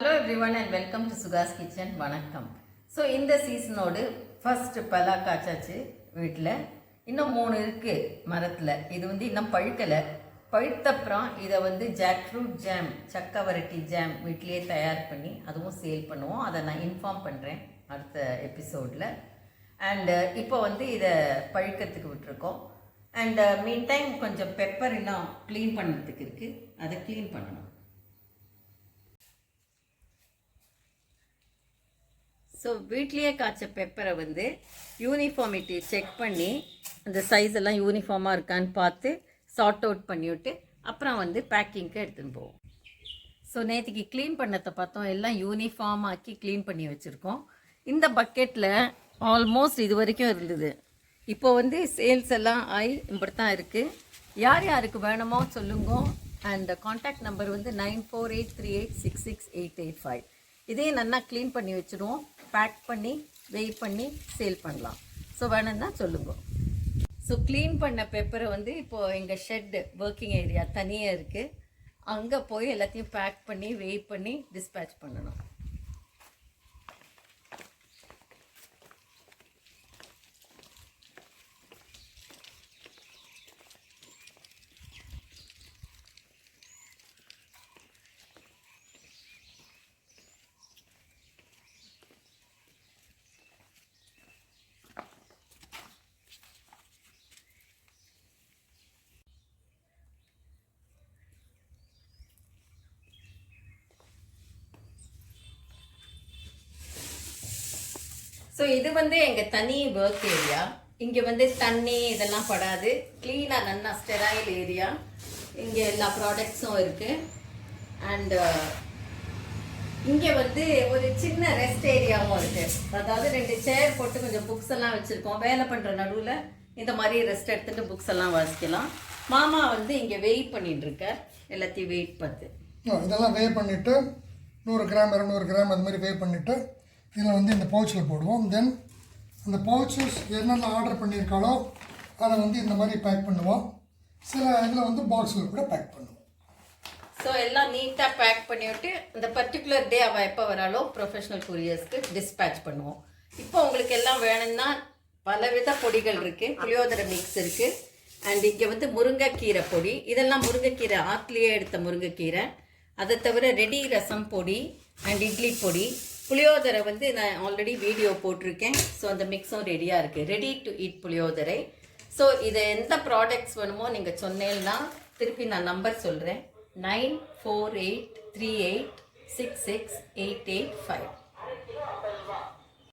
Hello everyone and welcome to Suga's Kitchen. வணக்கம். So இந்த சீசனோடு first பலா காய்ச்சாச்சு வீட்டில். இன்னும் 3 இருக்குது மரத்தில். இது இன்னும் பழுக்கலை. பழுத்தப்புறம் இதை ஜாக் ஃப்ரூட் ஜாம், சக்கவரட்டி ஜாம் வீட்டிலேயே தயார் பண்ணி அதுவும் சேல் பண்ணுவோம். அதை நான் இன்ஃபார்ம் பண்ணுறேன் அடுத்த எபிசோடில். அண்டு இப்போ இதை பழுக்கிறதுக்கு விட்டுருக்கோம். அண்ட் மீன் டைம் கொஞ்சம் பெப்பர் இன்னும் க்ளீன் பண்ணுறதுக்கு இருக்குது. அதை க்ளீன் பண்ணணும். ஸோ வீட்லேயே காய்ச்ச பெப்பரை யூனிஃபார்மிட்டி செக் பண்ணி அந்த சைஸ் எல்லாம் யூனிஃபார்மாக இருக்கான்னு பார்த்து சார்ட் அவுட் பண்ணிவிட்டு அப்புறம் பேக்கிங்க்கு எடுத்துன்னு போவோம். ஸோ நேற்றுக்கு க்ளீன் பண்ணதை பார்த்தோம், எல்லாம் யூனிஃபார்ம் ஆக்கி க்ளீன் பண்ணி வச்சுருக்கோம். இந்த பக்கெட்டில் ஆல்மோஸ்ட் இது வரைக்கும் இருந்தது. இப்போ சேல்ஸ் எல்லாம் ஆகி இப்படி தான் இருக்குது. யார் யாருக்கு வேணுமோ சொல்லுங்க. And contact number 9483866885. இதையும் நல்லா க்ளீன் பண்ணி வச்சுருவோம். பேக் பண்ணி வெயிட் பண்ணி சேல் பண்ணலாம். ஸோ வேணும்னா சொல்லுங்க. ஸோ க்ளீன் பண்ண பெப்பரை இப்போது எங்கள் ஷெட்டு ஒர்க்கிங் ஏரியா தனியாக இருக்குது. அங்கே போய் எல்லாத்தையும் பேக் பண்ணி வெயிட் பண்ணி டிஸ்பேட்ச் பண்ணணும். ஸோ இது எங்கள் தனி ஒர்க் ஏரியா. இங்கே தண்ணி இதெல்லாம் படாது, க்ளீனாக நல்லா ஸ்டெராயில் ஏரியா. இங்கே எல்லா ப்ராடக்ட்ஸும் இருக்குது. அண்டு இங்கே ஒரு சின்ன ரெஸ்ட் ஏரியாவும் இருக்குது. அதாவது 2 சேர் போட்டு கொஞ்சம் புக்ஸ் எல்லாம் வச்சுருக்கோம். வேலை பண்ணுற நடுவில் இந்த மாதிரி ரெஸ்ட் எடுத்துகிட்டு புக்ஸ் எல்லாம் வாசிக்கலாம். மாமா இங்கே வெயிட் பண்ணிட்டுருக்கார். எல்லாத்தையும் வெயிட் பார்த்து இதெல்லாம் வே பண்ணிவிட்டு 100 கிராம் 200 கிராம் அது மாதிரி வே பண்ணிவிட்டு இதில் இந்த பவுச்சில் போடுவோம். தென் அந்த பவுச்சஸ் என்னென்ன ஆர்டர் பண்ணியிருக்காளோ அதை இந்த மாதிரி பேக் பண்ணுவோம். சில இதில் பாக்ஸில் கூட பேக் பண்ணுவோம். ஸோ எல்லாம் நீட்டாக பேக் பண்ணிவிட்டு இந்த பர்டிகுலர் டே அவள் எப்போ வராலோ ப்ரொஃபஷ்னல் கொரியர்ஸ்க்கு டிஸ்பேட்ச் பண்ணுவோம். இப்போ உங்களுக்கு எல்லாம் வேணும்னா பலவித பொடிகள் இருக்குது. புளியோதரை மிக்ஸ் இருக்குது. அண்ட் இங்கே முருங்கைக்கீரை பொடி. இதெல்லாம் முருங்கைக்கீரை ஆற்றுலேயே எடுத்த முருங்கைக்கீரை. அதை தவிர ரெடி ரசம் பொடி அண்ட் இட்லி பொடி. புளியோதரை நான் ஆல்ரெடி வீடியோ போட்டிருக்கேன். ஸோ அந்த மிக்ஸும் ரெடியாக இருக்குது. ரெடி டு ஈட் புளியோதரை. ஸோ இதை எந்த ப்ராடக்ட்ஸ் வேணுமோ நீங்கள் சொன்னேன்னா திருப்பி நான் நம்பர் சொல்கிறேன். 9483866885.